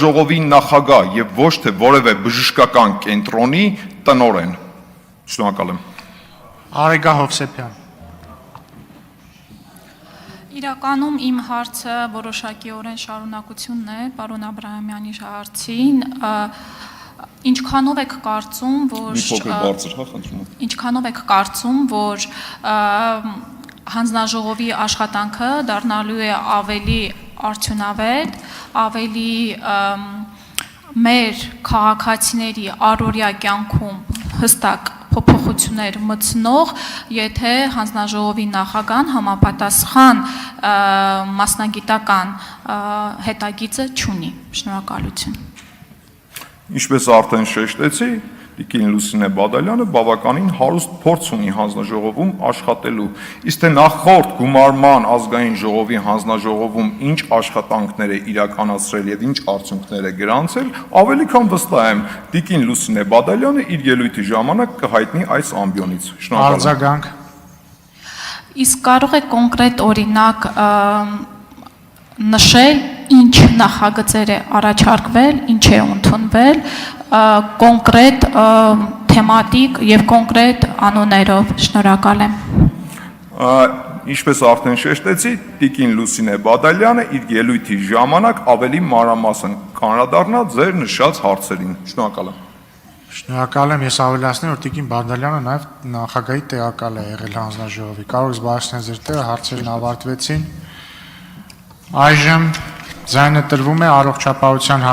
Ժողովի նախագահ եւ ոչ թե որևէ բժշկական կենտրոնի տնօրեն։ Շնորհակալ եմ։ Արեգա Հովսեփյան։ Իրականում իմ հարցը որոշակիորեն շարունակությունն է պարոն Աբրահամյանի հարցին, ինչքանով եք կարծում, որ ինչքանով եք կարծում, որ հանձնաժողովի աշխատանքը դառնալու է ավելի արդյունավետ, ավելի մեր քաղաքացիների առօրյա կյանքում հստակ փոփոխություններ մտցնող, եթե հանձնաժողովի նախագահան համապատասխան մասնագիտական հետագիծը չունի։ Շնորհակալություն։ Ինչպես արդեն շեշտեցի, Տիկին Լուսինե Բադալյանը բավականին հարուստ փորձ ունի հանձնաժողովում աշխատելու, իսկ թե նախորդ գումարման ազգային ժողովի հանձնաժողովում ինչ աշխատանքներ է իրականացրել եւ ինչ արդյունքներ է գրանցել, ավելի քան վստահ եմ, Տիկին Լուսինե Բադալյանը իր ելույթի ժամանակ կհայտնի այս ամբիոնից։ Շնորհակալ եմ։ Արձագանք։ Իսկ կարող եք կոնկրետ օրինակ նշել ինչ նախագծեր է առաջարկվել, ինչ է ընդունվել, կոնկրետ թեմատիկ եւ կոնկրետ անուններով։ Շնորհակալ եմ։ Ինչպես արդեն շեշտեցի, Տիկին Լուսինե Բադալյանը իր ելույթի ժամանակ ավելի մանրամասն կանրադառնա ձեր նշած հարցերին։ Շնորհակալ եմ։ Շնորհակալ եմ, ես ավելացնեմ, որ Տիկին Բադալյանը նաեւ նախագահի տեղակալ է եղել հանձնաժողովի։ Կարող եք զբաղեցնել ձեր տեղը, հարցերն ավարտվեցին։ Այժմ ձայնը տրվում է առողջապահության